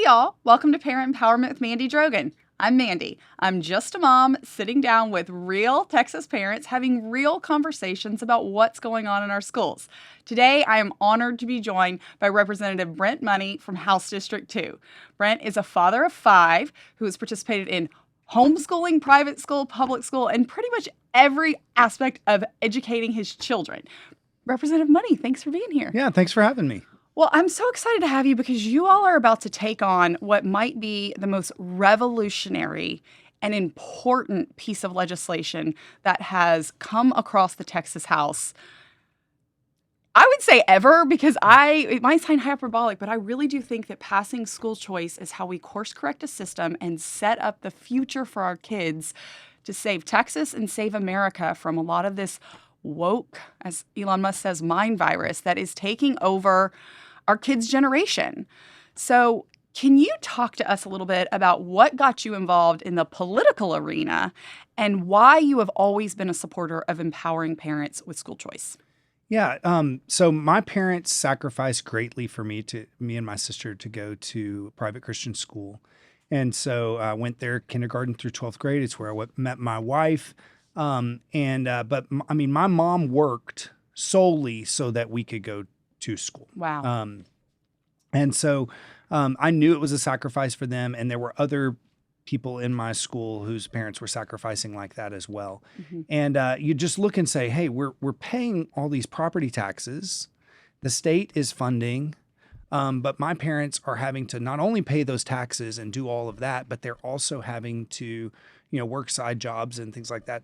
y'all. Welcome to Parent Empowerment with Mandy Drogin. I'm Mandy. I'm just a mom sitting down with real Texas parents having real conversations about what's going on in our schools. Today, I am honored to be joined by Representative Brent Money from House District 2. Brent is a father of 5 who has participated in homeschooling, private school, public school, and pretty much every aspect of educating his children. Representative Money, thanks for being here. Yeah, thanks for having me. Well, I'm so excited to have you because you all are about to take on what might be the most revolutionary and important piece of legislation that has come across the Texas House. I would say ever, because it might sound hyperbolic, but I really do think that passing school choice is how we course correct a system and set up the future for our kids to save Texas and save America from a lot of this woke, as Elon Musk says, mind virus that is taking over our kids' generation. So can you talk to us a little bit about what got you involved in the political arena and why you have always been a supporter of empowering parents with school choice? Yeah, so my parents sacrificed greatly for me and my sister to go to private Christian school. And so I went there kindergarten through 12th grade. It's where I met my wife. But my mom worked solely so that we could go to school. Wow. And so I knew it was a sacrifice for them. And there were other people in my school whose parents were sacrificing like that as well. Mm-hmm. And you just look and say, hey, we're paying all these property taxes. The state is funding. But my parents are having to not only pay those taxes and do all of that, but they're also having to, work side jobs and things like that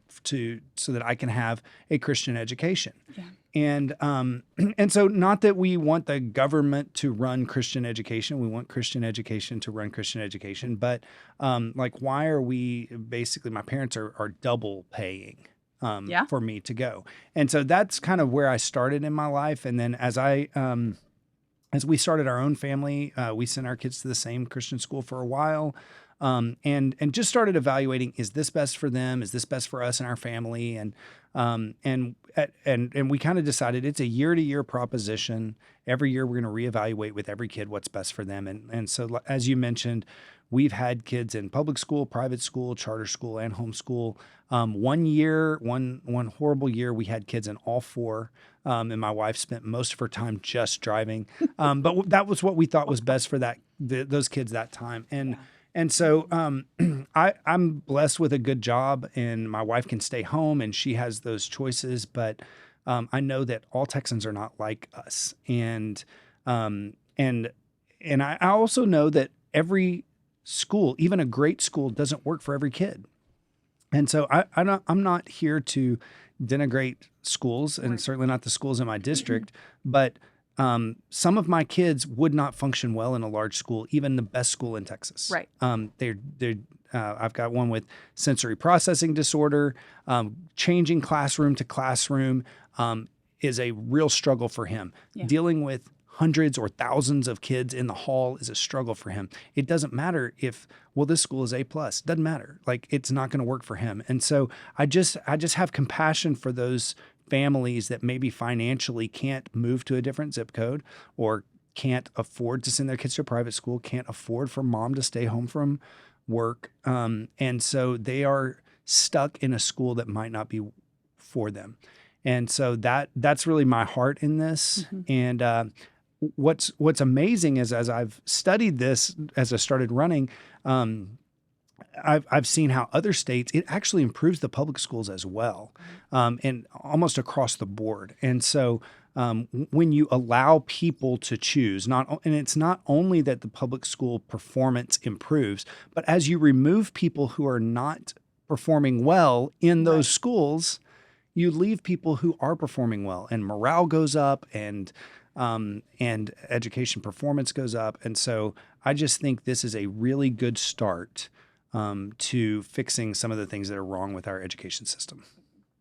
so that I can have a Christian education. Yeah. And so not that we want the government to run Christian education. We want Christian education to run Christian education. But why are we basically, my parents are double paying for me to go. And so that's kind of where I started in my life. And then as we started our own family, we sent our kids to the same Christian school for a while. And just started evaluating, is this best for them? Is this best for us and our family? And we kind of decided it's a year-to-year proposition. Every year we're going to reevaluate with every kid what's best for them. And so, as you mentioned, we've had kids in public school, private school, charter school, and homeschool. One horrible year, we had kids in all 4. And my wife spent most of her time just driving. But that was what we thought was best for those kids that time. And so I'm blessed with a good job, and my wife can stay home, and she has those choices. But I know that all Texans are not like us, and I also know that every school, even a great school, doesn't work for every kid. And so I'm not here to denigrate schools, and certainly not the schools in my district, but some of my kids would not function well in a large school, even the best school in Texas. Right. I've got one with sensory processing disorder. Changing classroom to classroom is a real struggle for him. Yeah. Dealing with hundreds or thousands of kids in the hall is a struggle for him. It doesn't matter if, this school is A+. Doesn't matter. It's not going to work for him. And so I just have compassion for those families that maybe financially can't move to a different zip code, or can't afford to send their kids to a private school, can't afford for mom to stay home from work. And so they are stuck in a school that might not be for them. And so that's really my heart in this. Mm-hmm. And what's amazing is, as I've studied this, as I started running, I've seen how other states, it actually improves the public schools as well, and almost across the board. And so when you allow people to choose, and it's not only that the public school performance improves, but as you remove people who are not performing well in those schools, you leave people who are performing well, and morale goes up, and education performance goes up. And so I just think this is a really good start to fixing some of the things that are wrong with our education system.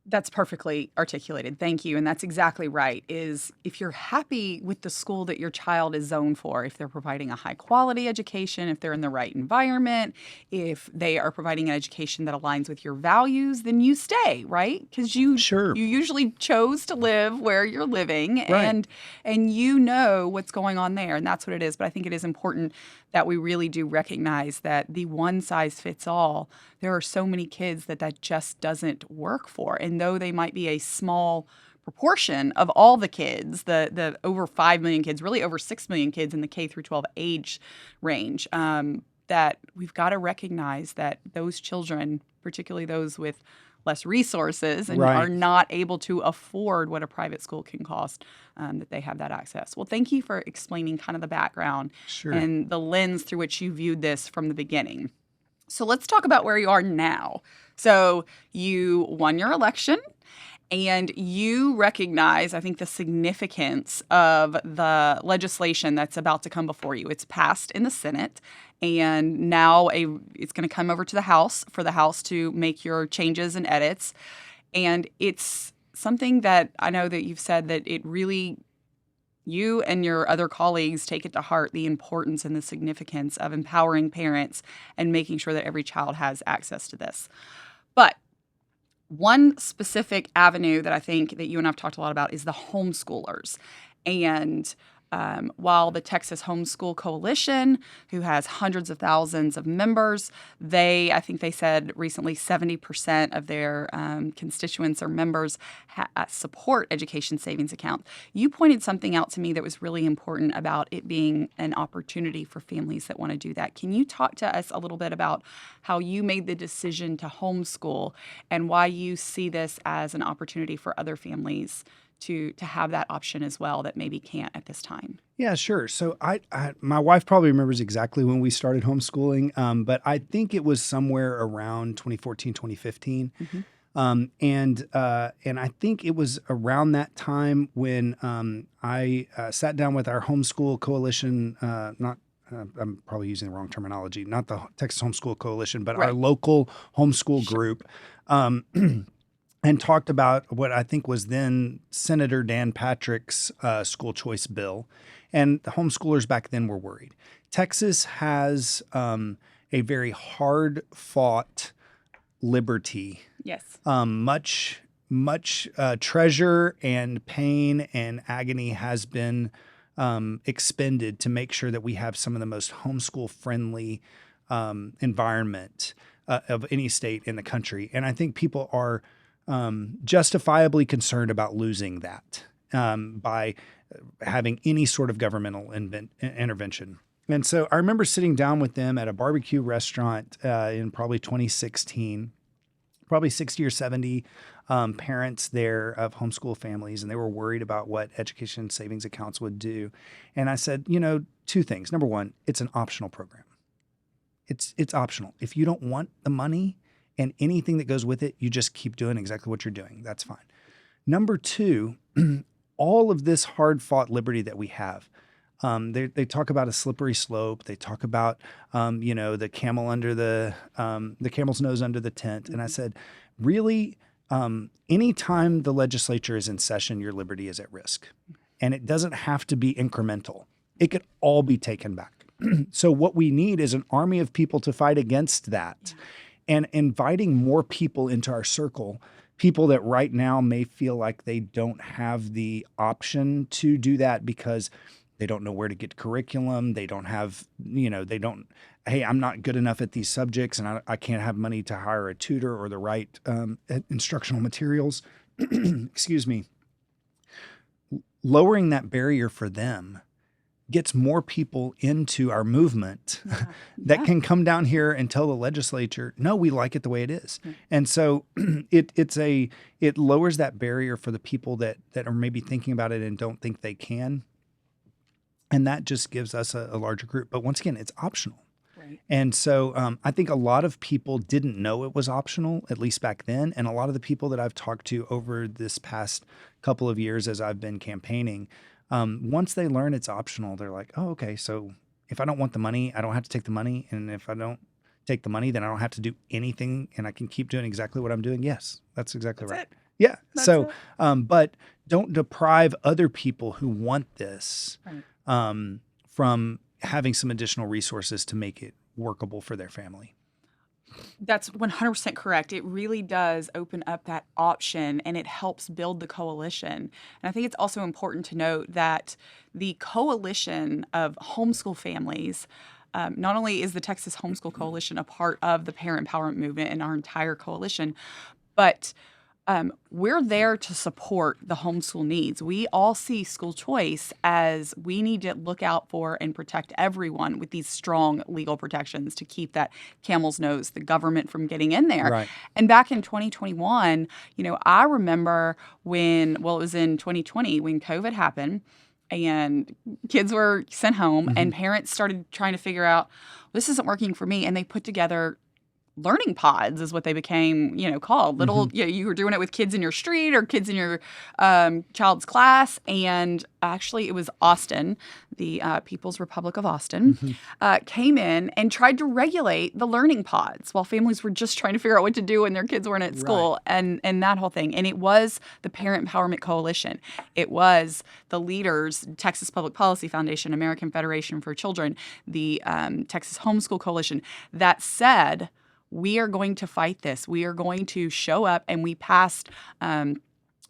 That's perfectly articulated. Thank you. And that's exactly right, is if you're happy with the school that your child is zoned for, if they're providing a high quality education, if they're in the right environment, if they are providing an education that aligns with your values, then you stay, right? Because you usually chose to live where you're living, right, and you know what's going on there, and that's what it is. But I think it is important that we really do recognize that the one size fits all, there are so many kids that just doesn't work for. And though they might be a small proportion of all the kids, the over 5 million kids, really over 6 million kids in the K through 12 age range, that we've got to recognize that those children, particularly those with less resources and Right. are not able to afford what a private school can cost, that they have that access. Well, thank you for explaining kind of the background Sure. and the lens through which you viewed this from the beginning. So let's talk about where you are now. So you won your election. And you recognize, I think, the significance of the legislation that's about to come before you. It's passed in the Senate, and now it's going to come over to the House for the House to make your changes and edits. And it's something that I know that you've said that it really, you and your other colleagues take it to heart, the importance and the significance of empowering parents and making sure that every child has access to this. But one specific avenue that I think that you and I've talked a lot about is the homeschoolers. And while the Texas Homeschool Coalition, who has hundreds of thousands of members, I think they said recently 70% of their constituents or members support education savings accounts. You pointed something out to me that was really important about it being an opportunity for families that want to do that. Can you talk to us a little bit about how you made the decision to homeschool and why you see this as an opportunity for other families to have that option as well that maybe can't at this time? Yeah, sure. So my wife probably remembers exactly when we started homeschooling, but I think it was somewhere around 2014, 2015. Mm-hmm. And I think it was around that time when I sat down with our homeschool coalition, not I'm probably using the wrong terminology, not the Texas Homeschool Coalition, but our Right. local homeschool group. And talked about what I think was then Senator Dan Patrick's school choice bill. And the homeschoolers back then were worried. Texas has a very hard fought liberty. Yes. Much treasure and pain and agony has been expended to make sure that we have some of the most homeschool friendly environment of any state in the country. And I think people are justifiably concerned about losing that by having any sort of governmental intervention. And so I remember sitting down with them at a barbecue restaurant in probably 2016, probably 60 or 70 parents there of homeschool families, and they were worried about what education savings accounts would do. And I said, two things. Number one, it's an optional program. It's optional. If you don't want the money and anything that goes with it, you just keep doing exactly what you're doing. That's fine. Number two, all of this hard-fought liberty that we have, they talk about a slippery slope. They talk about, the camel's nose under the tent. And I said, really, anytime the legislature is in session, your liberty is at risk. And it doesn't have to be incremental. It could all be taken back. So what we need is an army of people to fight against that. And inviting more people into our circle, people that right now may feel like they don't have the option to do that because they don't know where to get curriculum. They don't have, hey, I'm not good enough at these subjects and I can't have money to hire a tutor or the right instructional materials. Excuse me. Lowering that barrier for them gets more people into our movement that can come down here and tell the legislature, no, we like it the way it is. And so it lowers that barrier for the people that are maybe thinking about it and don't think they can. And that just gives us a larger group. But once again, it's optional. Right. And so I think a lot of people didn't know it was optional, at least back then. And a lot of the people that I've talked to over this past couple of years as I've been campaigning, once they learn it's optional, they're like, oh, okay, so if I don't want the money, I don't have to take the money. And if I don't take the money, then I don't have to do anything and I can keep doing exactly what I'm doing. Yes, that's exactly right. It. Yeah. That's so, it. But don't deprive other people who want this from having some additional resources to make it workable for their family. That's 100% correct. It really does open up that option and it helps build the coalition. And I think it's also important to note that the coalition of homeschool families not only is the Texas Homeschool Coalition a part of the parent empowerment movement and our entire coalition, but we're there to support the homeschool needs. We all see school choice as we need to look out for and protect everyone with these strong legal protections to keep that camel's nose, the government, from getting in there. Right. And back in 2021, I remember it was in 2020 when COVID happened and kids were sent home and parents started trying to figure out, this isn't working for me. And they put together learning pods is what they became, called. Little, you were doing it with kids in your street or kids in your child's class. And actually, it was Austin, the People's Republic of Austin, came in and tried to regulate the learning pods while families were just trying to figure out what to do when their kids weren't at school, and that whole thing. And it was the Parent Empowerment Coalition. It was the leaders, Texas Public Policy Foundation, American Federation for Children, the Texas Homeschool Coalition, that said, we are going to fight this. We are going to show up. And we passed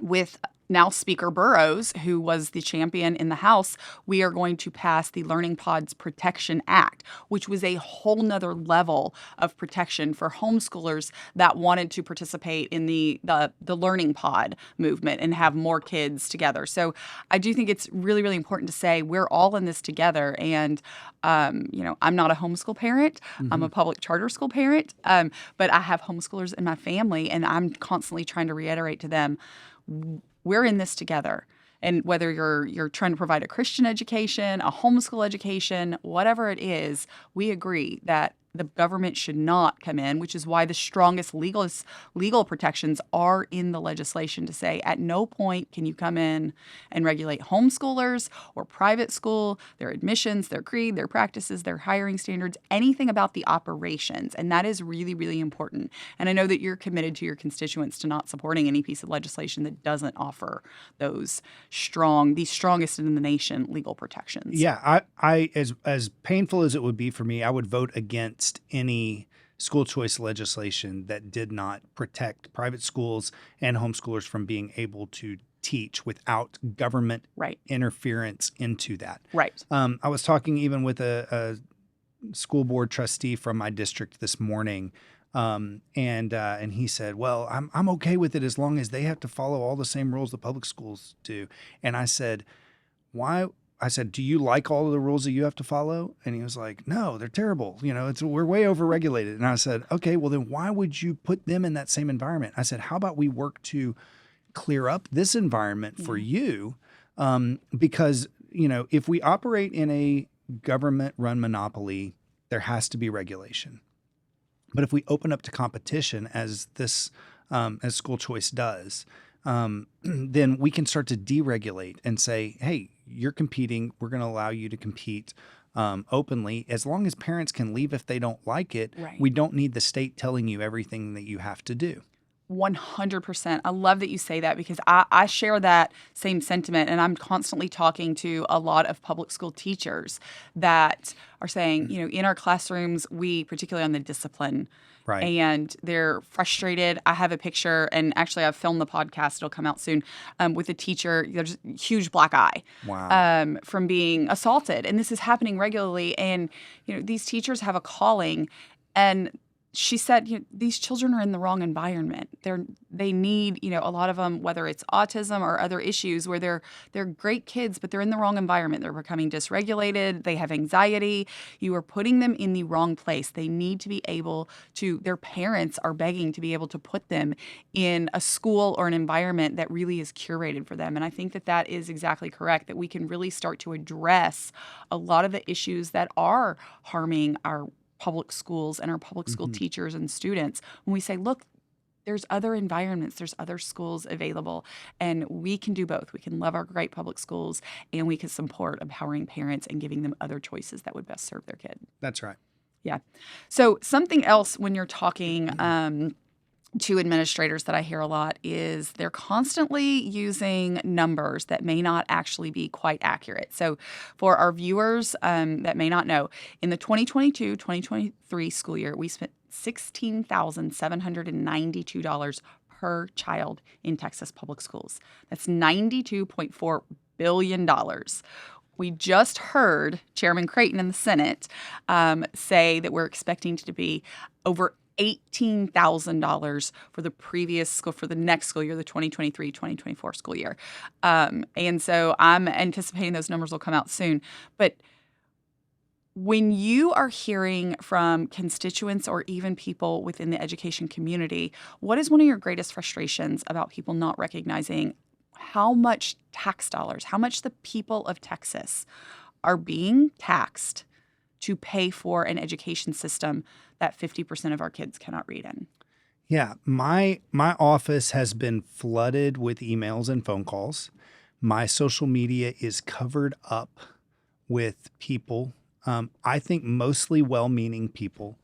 with now Speaker Burrows, who was the champion in the House, we are going to pass the Learning Pods Protection Act, which was a whole nother level of protection for homeschoolers that wanted to participate in the Learning Pod movement and have more kids together. So I do think it's really, really important to say we're all in this together. And, I'm not a homeschool parent. I'm a public charter school parent, but I have homeschoolers in my family, and I'm constantly trying to reiterate to them, we're in this together. And whether you're trying to provide a Christian education, a homeschool education, whatever it is, we agree that the government should not come in, which is why the strongest legal protections are in the legislation to say at no point can you come in and regulate homeschoolers or private school, their admissions, their creed, their practices, their hiring standards, anything about the operations. And that is really, really important. And I know that you're committed to your constituents to not supporting any piece of legislation that doesn't offer these strongest in the nation legal protections. Yeah, I as painful as it would be for me, I would vote against any school choice legislation that did not protect private schools and homeschoolers from being able to teach without government interference into that. Right. I was talking even with a school board trustee from my district this morning, and he said, "Well, I'm okay with it as long as they have to follow all the same rules the public schools do." And I said, "Why?" I said, "Do you like all of the rules that you have to follow?" And he was like, "No, they're terrible. We're way overregulated." And I said, "Okay, well then why would you put them in that same environment?" I said, "How about we work to clear up this environment for you?" Because, if we operate in a government-run monopoly, there has to be regulation. But if we open up to competition, as school choice does, then we can start to deregulate and say, hey, you're competing. We're going to allow you to compete openly. As long as parents can leave if they don't like it, we don't need the state telling you everything that you have to do. 100%. I love that you say that because I share that same sentiment, and I'm constantly talking to a lot of public school teachers that are saying, in our classrooms, particularly on the discipline, and they're frustrated. I have a picture, and actually I've filmed the podcast, it'll come out soon, with a teacher, there's a huge black eye from being assaulted. And this is happening regularly. And, these teachers have a calling, and she said, these children are in the wrong environment. They need, a lot of them, whether it's autism or other issues, where they're great kids, but they're in the wrong environment. They're becoming dysregulated. They have anxiety. You are putting them in the wrong place. They need to be able to. Their parents are begging to be able to put them in a school or an environment that really is curated for them. And I think that is exactly correct. That we can really start to address a lot of the issues that are harming our public schools and our public school teachers and students when we say, look, there's other environments, there's other schools available, and we can do both. We can love our great public schools, and we can support empowering parents and giving them other choices that would best serve their kid. That's right. Yeah. So something else when you're talking to administrators that I hear a lot is they're constantly using numbers that may not actually be quite accurate. So for our viewers that may not know, in the 2022-2023 school year, we spent $16,792 per child in Texas public schools. That's $92.4 billion. We just heard Chairman Creighton in the Senate say that we're expecting to be over $18,000 for the next school year, the 2023-2024 school year. And so I'm anticipating those numbers will come out soon. But when you are hearing from constituents or even people within the education community, what is one of your greatest frustrations about people not recognizing how much tax dollars, how much the people of Texas are being taxed to pay for an education system that 50% of our kids cannot read in? Yeah, my office has been flooded with emails and phone calls. My social media is covered up with people, I think mostly well-meaning people,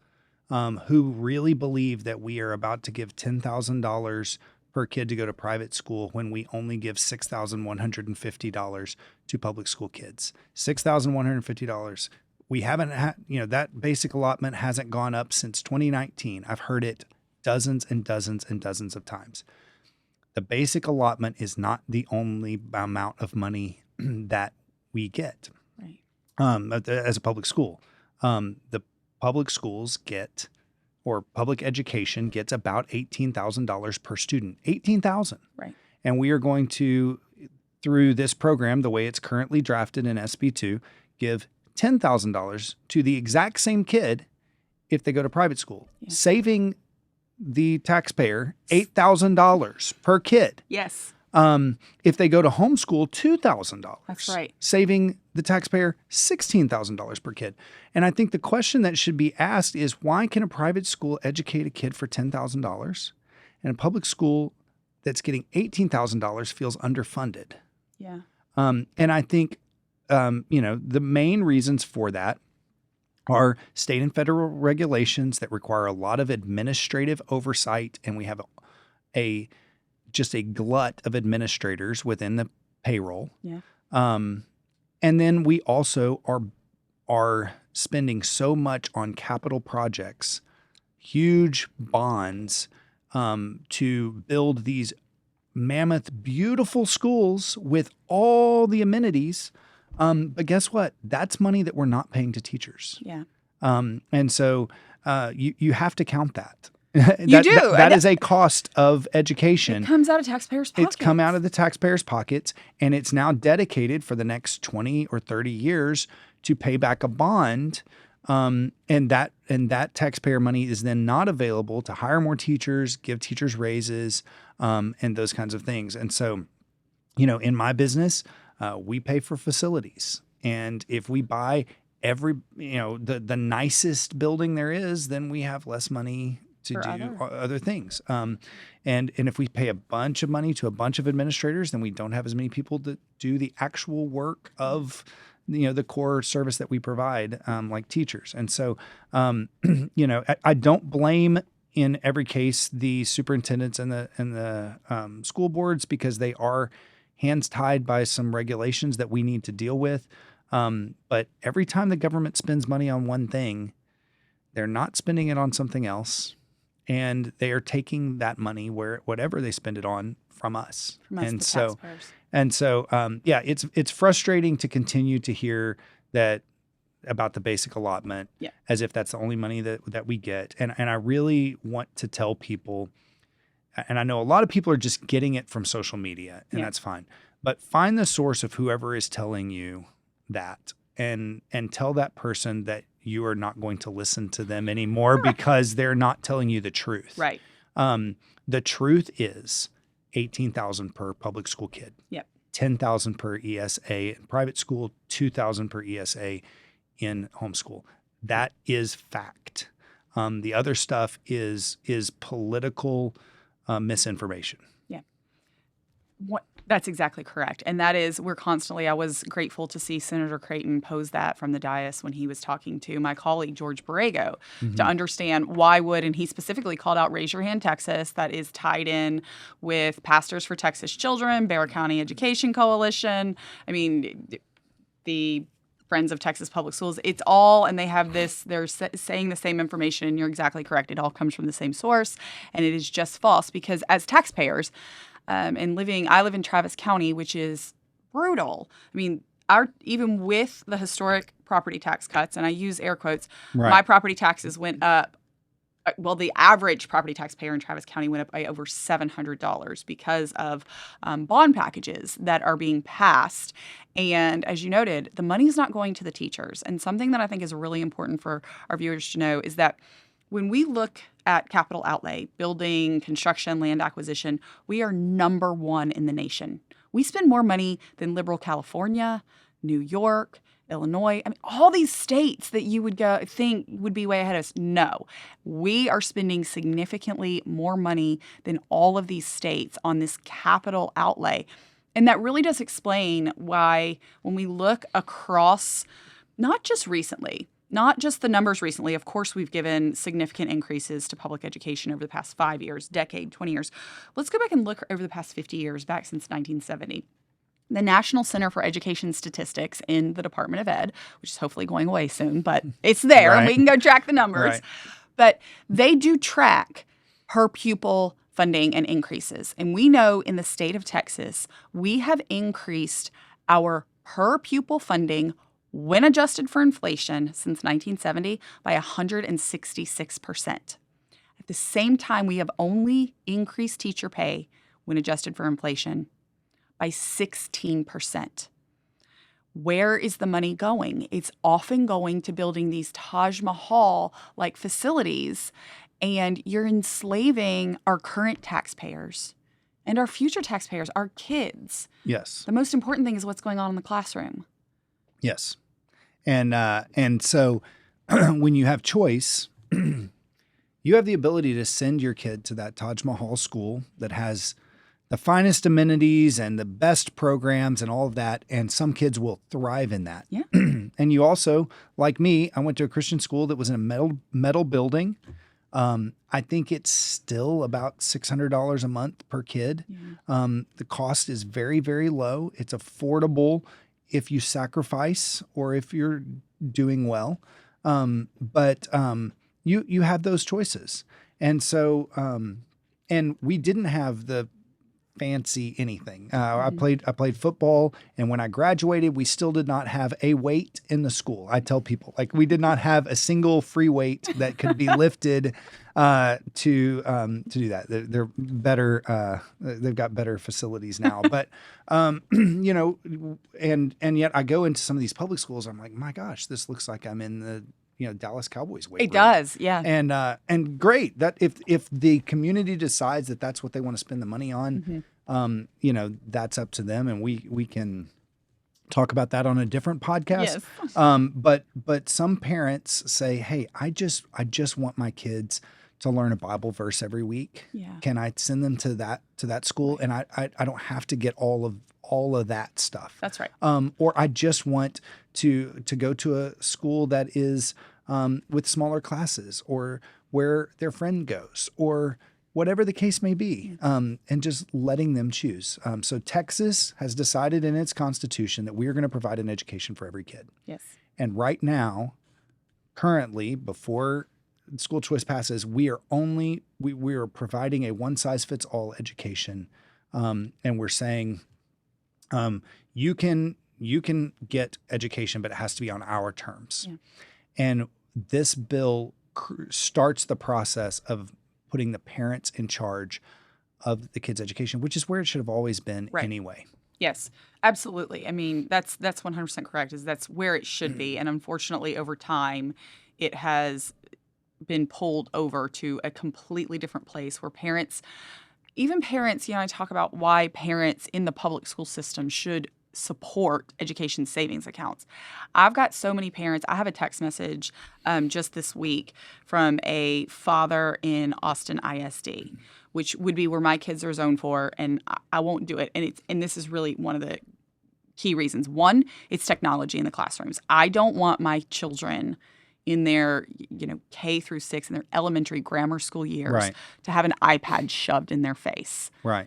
who really believe that we are about to give $10,000 per kid to go to private school when we only give $6,150 to public school kids. $6,150. We haven't had, that basic allotment hasn't gone up since 2019. I've heard it dozens and dozens and dozens of times. The basic allotment is not the only amount of money that we get. Right. As a public school. The public schools get, or public education gets about $18,000 per student. $18,000. Right. And we are going to, through this program, the way it's currently drafted in SB2, give $10,000 to the exact same kid if they go to private school, saving the taxpayer $8,000 per kid. Yes. If they go to homeschool, $2,000. That's right. Saving the taxpayer $16,000 per kid. And I think the question that should be asked is, why can a private school educate a kid for $10,000 and a public school that's getting $18,000 feels underfunded? Yeah. And I think, the main reasons for that are state and federal regulations that require a lot of administrative oversight, and we have just a glut of administrators within the payroll. Yeah. And then we also are spending so much on capital projects, huge bonds, to build these mammoth, beautiful schools with all the amenities. But guess what? That's money that we're not paying to teachers. Yeah. And so you have to count that. You do. That is a cost of education. It comes out of taxpayers' pockets. It's come out of the taxpayers' pockets, and it's now dedicated for the next 20 or 30 years to pay back a bond. And that taxpayer money is then not available to hire more teachers, give teachers raises, and those kinds of things. And so, in my business, we pay for facilities. And if we buy the nicest building there is, then we have less money to do other things. And if we pay a bunch of money to a bunch of administrators, then we don't have as many people to do the actual work of the core service that we provide, like teachers. And so, I don't blame in every case the superintendents and the school boards, because they are hands tied by some regulations that we need to deal with. But every time the government spends money on one thing, they're not spending it on something else. And they are taking that money, whatever they spend it on, from us. And so, it's frustrating to continue to hear that about the basic allotment, as if that's the only money that we get. And I really want to tell people, and I know a lot of people are just getting it from social media, and that's fine. But find the source of whoever is telling you that, and tell that person that you are not going to listen to them anymore because they're not telling you the truth. Right. The truth is $18,000 per public school kid. Yep. $10,000 per ESA in private school, $2,000 per ESA in homeschool. That is fact. The other stuff is political misinformation. Yeah. That's exactly correct. And that is, I was grateful to see Senator Creighton pose that from the dais when he was talking to my colleague, George Borrego, to understand why and he specifically called out Raise Your Hand Texas, that is tied in with Pastors for Texas Children, Bexar County Education Coalition. I mean, the Friends of Texas Public Schools. It's all, and they have this, they're saying the same information, and you're exactly correct. It all comes from the same source, and it is just false because as taxpayers, I live in Travis County, which is brutal. I mean, even with the historic property tax cuts, and I use air quotes, Right. my property taxes went up. Well, the average property taxpayer in Travis County went up by over $700 because of bond packages that are being passed. And as you noted, the money's not going to the teachers. And something that I think is really important for our viewers to know is that when we look at capital outlay, building, construction, land acquisition, we are number one in the nation. We spend more money than liberal California, New York, Illinois. I mean, all these states that you would think would be way ahead of us. No, we are spending significantly more money than all of these states on this capital outlay. And that really does explain why when we look across, not just recently, not just the numbers recently, of course, we've given significant increases to public education over the past 5 years, decade, 20 years. Let's go back and look over the past 50 years, back since 1970. The National Center for Education Statistics in the Department of Ed, which is hopefully going away soon, but it's there. Right. We can go track the numbers. Right. But they do track per pupil funding and increases. And we know in the state of Texas, we have increased our per pupil funding when adjusted for inflation since 1970 by 166%. At the same time, we have only increased teacher pay when adjusted for inflation by 16%. Where is the money going? It's often going to building these Taj Mahal-like facilities, and you're enslaving our current taxpayers and our future taxpayers, our kids. Yes. The most important thing is what's going on in the classroom. Yes. And so when you have choice, you have the ability to send your kid to that Taj Mahal school that has the finest amenities and the best programs and all of that. And some kids will thrive in that. Yeah. And you also, like me, I went to a Christian school that was in a metal building. I think it's still about $600 a month per kid. Yeah. The cost is very, very low. It's affordable if you sacrifice or if you're doing well. But you have those choices. And so, and we didn't have the fancy anything. I played football, and when I graduated, we still did not have a weight in the school. I tell people, like, we did not have a single free weight that could be lifted to do that. They're better. They've got better facilities now, but you know, and yet I go into some of these public schools. I'm like, my gosh, this looks like I'm in the Dallas Cowboys weight room. It does, yeah. And great that if the community decides that that's what they want to spend the money on, that's up to them, and we can talk about that on a different podcast. Yes. But some parents say, hey, I just want my kids to learn a Bible verse every week. Yeah. Can I send them to that school? And I don't have to get all of that stuff. That's right. Or I just want to go to a school that is with smaller classes, or where their friend goes, or whatever the case may be, and just letting them choose. So Texas has decided in its constitution that we are going to provide an education for every kid. Yes. And right now, currently, before school choice passes, we are providing a one-size-fits-all education, and we're saying you can get education, but it has to be on our terms. Yeah. And this bill starts the process of putting the parents in charge of the kids' education, which is where it should have always been anyway. Yes, absolutely. I mean, that's 100% correct. That's where it should be. And unfortunately, over time, it has been pulled over to a completely different place where even parents, I talk about why parents in the public school system should support education savings accounts. I've got so many parents. I have a text message just this week from a father in Austin ISD, which would be where my kids are zoned for, and I won't do it. And this is really one of the key reasons. One, it's technology in the classrooms. I don't want my children in their K through 6 in their elementary grammar school years to have an iPad shoved in their face. Right.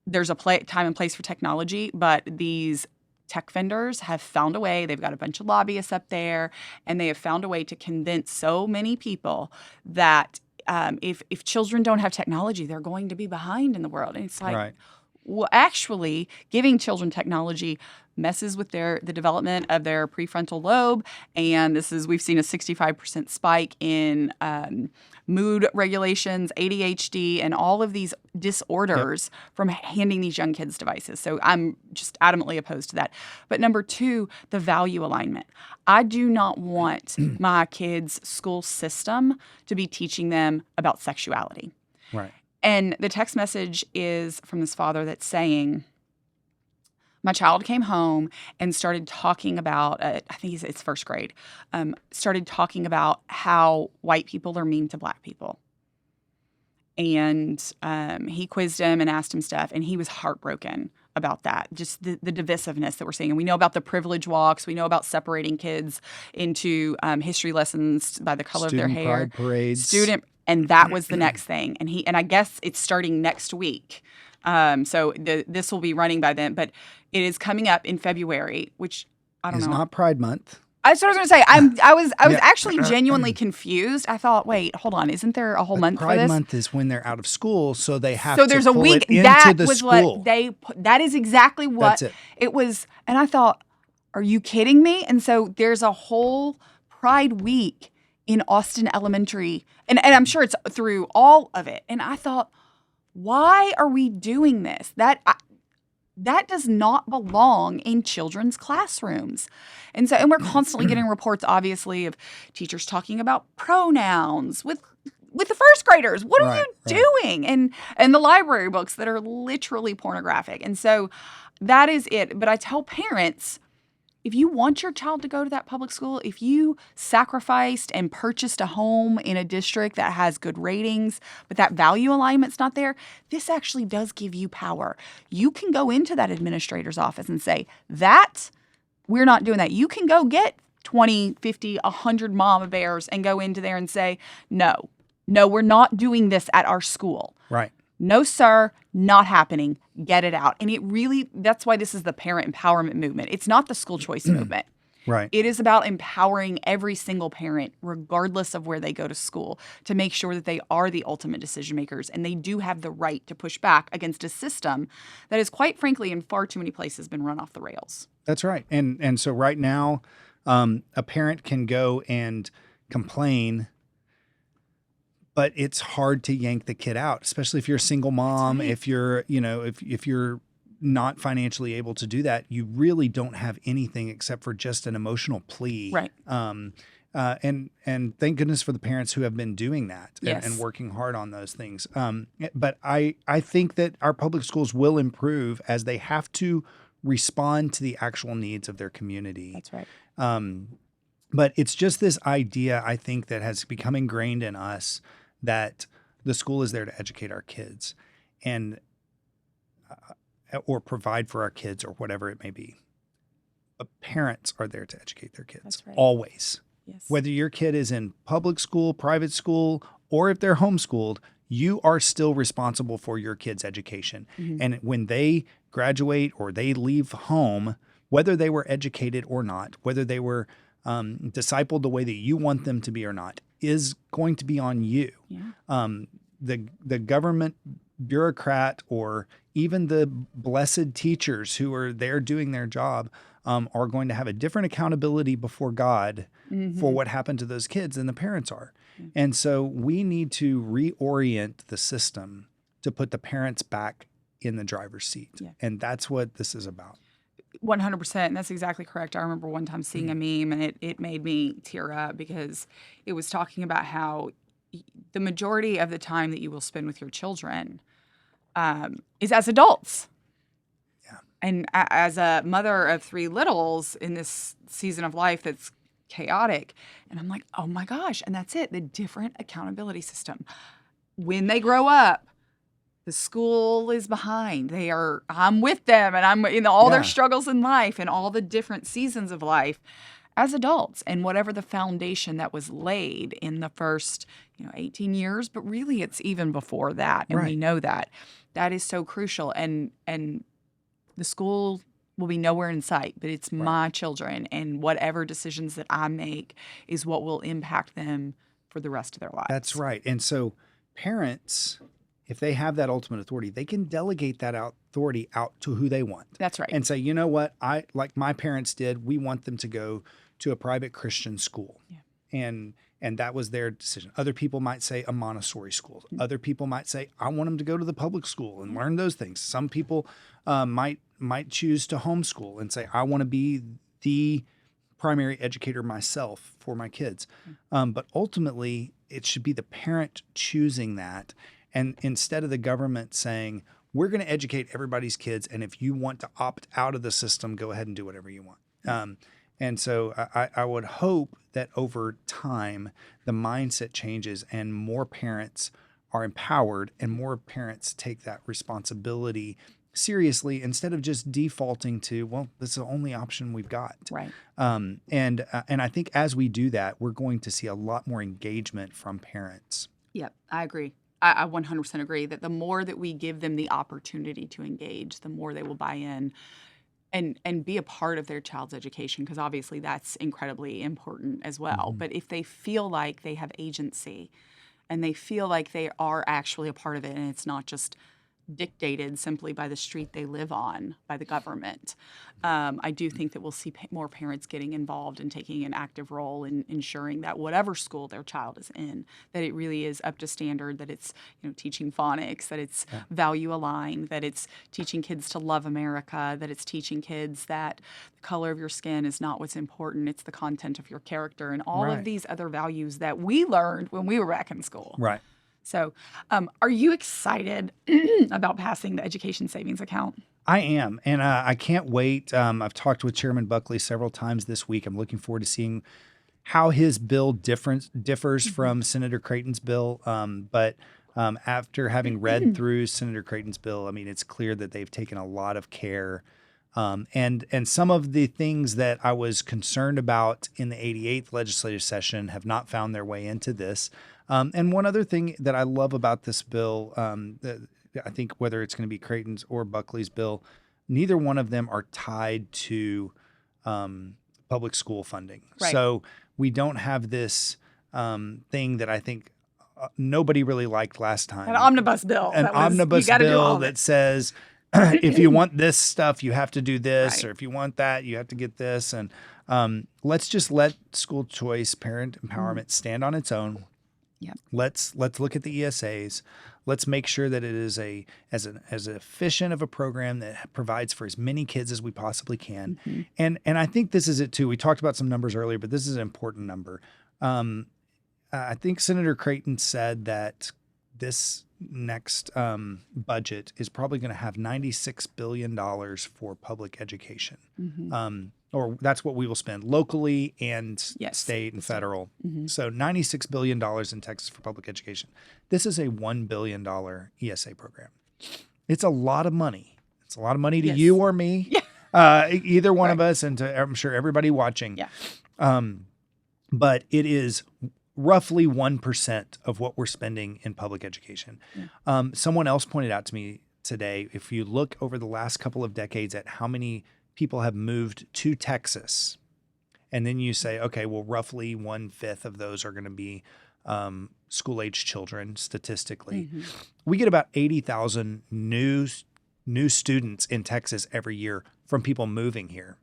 There's a time and place for technology, but these tech vendors have found a way. They've got a bunch of lobbyists up there, and they have found a way to convince so many people that if children don't have technology, they're going to be behind in the world. And it's like, Well, actually, giving children technology messes with the development of their prefrontal lobe, and we've seen a 65% spike in mood regulations, ADHD, and all of these disorders from handing these young kids devices. So I'm just adamantly opposed to that. But number two, the value alignment. I do not want my kids' school system to be teaching them about sexuality. Right. And the text message is from this father that's saying, my child came home and started talking about, I think it's first grade, started talking about how white people are mean to black people. And he quizzed him and asked him stuff, and he was heartbroken about that, just the divisiveness that we're seeing. And we know about the privilege walks. We know about separating kids into history lessons by the color of their hair. Student pride parades. And that was the next thing. And I guess it's starting next week. So this will be running by then, but it is coming up in February, which I don't know. It's not Pride Month. That's what I was going to say. I was actually genuinely confused. I thought, wait, hold on, isn't there a whole month for this? Pride Month is when they're out of school, so they have so to there's pull a week it into that the was school. what they put. That is exactly what That's it was. And I thought, are you kidding me? And so there's a whole Pride Week in Austin Elementary, and I'm sure it's through all of it. And I thought, why are we doing this? That does not belong in children's classrooms. And we're constantly getting reports, obviously, of teachers talking about pronouns with the first graders. What are you doing? And the library books that are literally pornographic. And so that is it. But I tell parents, if you want your child to go to that public school, if you sacrificed and purchased a home in a district that has good ratings, but that value alignment's not there, this actually does give you power. You can go into that administrator's office and say, we're not doing that. You can go get 20, 50, 100 mama bears and go into there and say, no, we're not doing this at our school. Right. No, sir, not happening. Get it out. And that's why this is the parent empowerment movement. It's not the school choice movement. Right. It is about empowering every single parent, regardless of where they go to school, to make sure that they are the ultimate decision makers and they do have the right to push back against a system that is, quite frankly, in far too many places been run off the rails. That's right. And so right now, a parent can go and complain, but it's hard to yank the kid out, especially if you're a single mom. Right. If you're, if you're not financially able to do that, you really don't have anything except for just an emotional plea. Right. And thank goodness for the parents who have been doing that and working hard on those things. But I think that our public schools will improve as they have to respond to the actual needs of their community. That's right. But it's just this idea, I think, that has become ingrained in us that the school is there to educate our kids and or provide for our kids or whatever it may be. But parents are there to educate their kids. That's right. Always. Yes. Whether your kid is in public school, private school, or if they're homeschooled, you are still responsible for your kid's education. Mm-hmm. And when they graduate or they leave home, whether they were educated or not, whether they were discipled the way that you want them to be or not, is going to be on you. Yeah. The government bureaucrat or even the blessed teachers who are there doing their job are going to have a different accountability before God for what happened to those kids than the parents are. Mm-hmm. And so we need to reorient the system to put the parents back in the driver's seat. Yeah. And that's what this is about. 100%. And that's exactly correct. I remember one time seeing a meme and it made me tear up because it was talking about how the majority of the time that you will spend with your children is as adults. Yeah. And as a mother of 3 littles in this season of life that's chaotic, and I'm like, oh my gosh. And that's it. The different accountability system. When they grow up, the school is behind. I'm with them and I'm in all their struggles in life and all the different seasons of life as adults and whatever the foundation that was laid in the first, 18 years, but really it's even before that. And we know that. That is so crucial. And the school will be nowhere in sight, but it's my children and whatever decisions that I make is what will impact them for the rest of their lives. That's right. And so parents if they have that ultimate authority, they can delegate that authority out to who they want. That's right. And say, you know what, like my parents did, we want them to go to a private Christian school. Yeah. And that was their decision. Other people might say a Montessori school. Other people might say, I want them to go to the public school and learn those things. Some people might choose to homeschool and say, I want to be the primary educator myself for my kids. But ultimately, it should be the parent choosing that. And instead of the government saying, we're going to educate everybody's kids, and if you want to opt out of the system, go ahead and do whatever you want. And so I would hope that over time, the mindset changes and more parents are empowered and more parents take that responsibility seriously instead of just defaulting to, well, this is the only option we've got. Right. And I think as we do that, we're going to see a lot more engagement from parents. Yep, I agree. I 100% agree that the more that we give them the opportunity to engage, the more they will buy in and be a part of their child's education, because obviously that's incredibly important as well. Mm-hmm. But if they feel like they have agency and they feel like they are actually a part of it and it's not just dictated simply by the street they live on, by the government, I do think that we'll see more parents getting involved and taking an active role in ensuring that whatever school their child is in, that it really is up to standard, that it's teaching phonics, that it's value aligned, that it's teaching kids to love America, that it's teaching kids that the color of your skin is not what's important, it's the content of your character, and all of these other values that we learned when we were back in school. Right. So are you excited about passing the education savings account? I am, and I can't wait. I've talked with Chairman Buckley several times this week. I'm looking forward to seeing how his bill differs from Senator Creighton's bill. But after having read through Senator Creighton's bill, I mean, it's clear that they've taken a lot of care. And some of the things that I was concerned about in the 88th legislative session have not found their way into this. And one other thing that I love about this bill, I think whether it's going to be Creighton's or Buckley's bill, neither one of them are tied to public school funding. Right. So we don't have this thing that I think nobody really liked last time. An omnibus bill. An omnibus bill that says, if you want this stuff, you have to do this, or if you want that, you have to get this. And let's just let school choice, parent empowerment stand on its own. Yep. Let's look at the ESAs. Let's make sure that it is as efficient of a program that provides for as many kids as we possibly can. And I think this is it too. We talked about some numbers earlier, but this is an important number. I think Senator Creighton said that this next budget is probably going to have $96 billion for public education. Or that's what we will spend locally and state and federal. So $96 billion in Texas for public education. This is a $1 billion ESA program. It's a lot of money. It's a lot of money to you or me, either one of us, and to, I'm sure, everybody watching. But it is roughly 1% of what we're spending in public education. Someone else pointed out to me today, if you look over the last couple of decades at how many people have moved to Texas, and then you say, okay, well, roughly 1/5 of those are going to be school-age children statistically. We get about 80,000 new students in Texas every year from people moving here.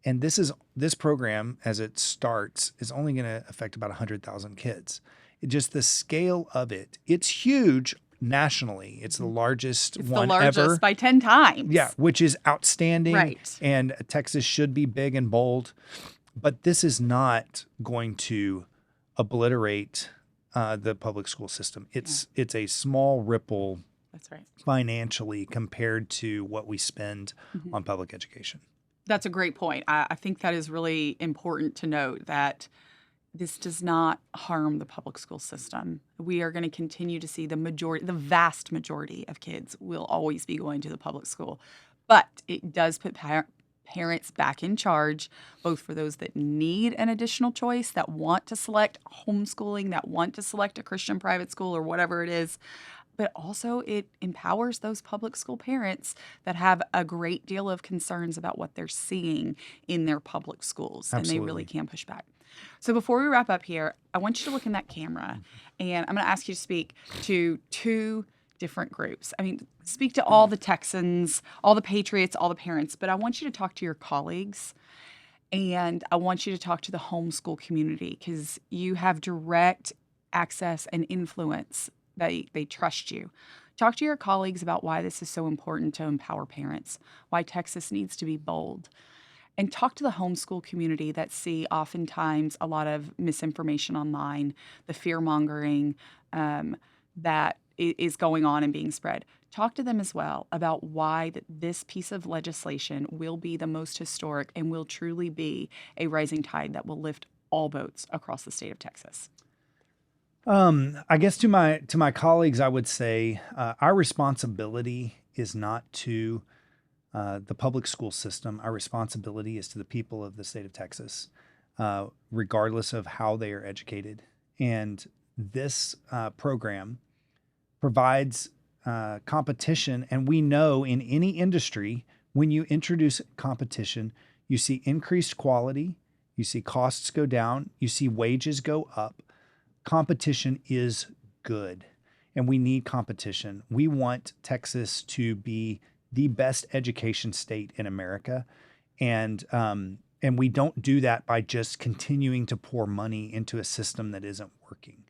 And this program, as it starts, is only going to affect about 100,000 kids. Just the scale of it, it's huge nationally. It's the largest one ever. It's the largest by 10 times. Yeah, which is outstanding. Right. And Texas should be big and bold. But this is not going to obliterate the public school system. It's a small ripple. That's right. Financially compared to what we spend on public education. That's a great point. I think that is really important to note that this does not harm the public school system. We are going to continue to see the vast majority of kids will always be going to the public school. But it does put parents back in charge, both for those that need an additional choice, that want to select homeschooling, that want to select a Christian private school or whatever it is. But also it empowers those public school parents that have a great deal of concerns about what they're seeing in their public schools. Absolutely. And they really can push back. So before we wrap up here, I want you to look in that camera, and I'm going to ask you to speak to two different groups. I mean, speak to all the Texans, all the patriots, all the parents, but I want you to talk to your colleagues and I want you to talk to the homeschool community because you have direct access and influence. They trust you. Talk to your colleagues about why this is so important to empower parents, why Texas needs to be bold. And talk to the homeschool community that see oftentimes a lot of misinformation online, the fear mongering that is going on and being spread. Talk to them as well about why this piece of legislation will be the most historic and will truly be a rising tide that will lift all boats across the state of Texas. I guess to my colleagues, I would say our responsibility is not to the public school system. Our responsibility is to the people of the state of Texas, regardless of how they are educated. And this program provides competition. And we know in any industry, when you introduce competition, you see increased quality, you see costs go down, you see wages go up. Competition is good, and we need competition. We want Texas to be the best education state in America, and we don't do that by just continuing to pour money into a system that isn't working.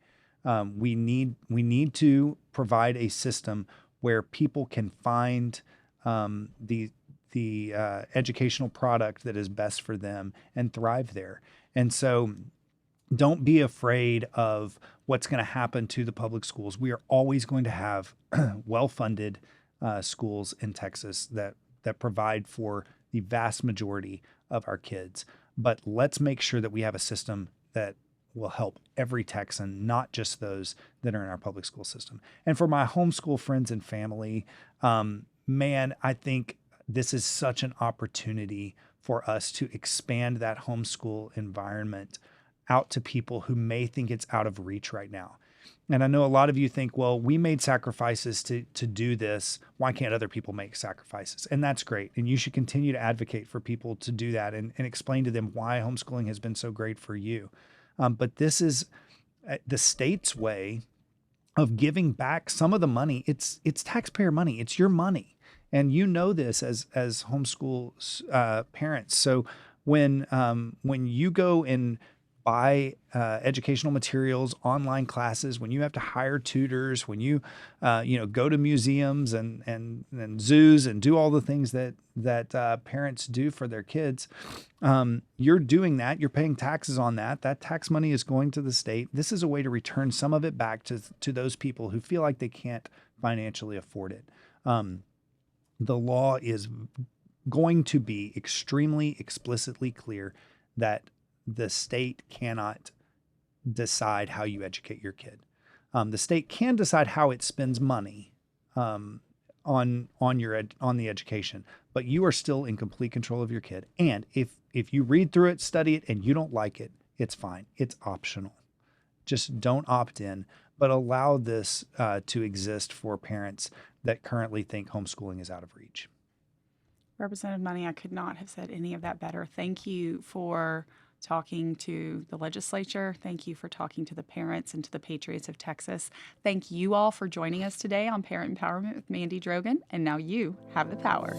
We need to provide a system where people can find the educational product that is best for them and thrive there. And so don't be afraid of what's going to happen to the public schools. We are always going to have well-funded schools in Texas that provide for the vast majority of our kids. But let's make sure that we have a system that will help every Texan, not just those that are in our public school system. And for my homeschool friends and family, man, I think this is such an opportunity for us to expand that homeschool environment out to people who may think it's out of reach right now. And I know a lot of you think, well, we made sacrifices to do this. Why can't other people make sacrifices? And that's great. And you should continue to advocate for people to do that and explain to them why homeschooling has been so great for you. But this is the state's way of giving back some of the money. It's taxpayer money. It's your money. And you know this as homeschool parents. So when you go and buy educational materials, online classes, when you have to hire tutors, when you go to museums and zoos and do all the things that parents do for their kids, you're doing that. You're paying taxes on that. That tax money is going to the state. This is a way to return some of it back to those people who feel like they can't financially afford it. The law is going to be extremely explicitly clear that the state cannot decide how you educate your kid. The state can decide how it spends money on the education, but you are still in complete control of your kid. And if you read through it, study it, and you don't like it, it's fine. It's optional. Just don't opt in, but allow this to exist for parents that currently think homeschooling is out of reach. Representative Money, I could not have said any of that better. Thank you for talking to the legislature. Thank you for talking to the parents and to the patriots of Texas. Thank you all for joining us today on Parent Empowerment with Mandy Drogin. And now you have the power.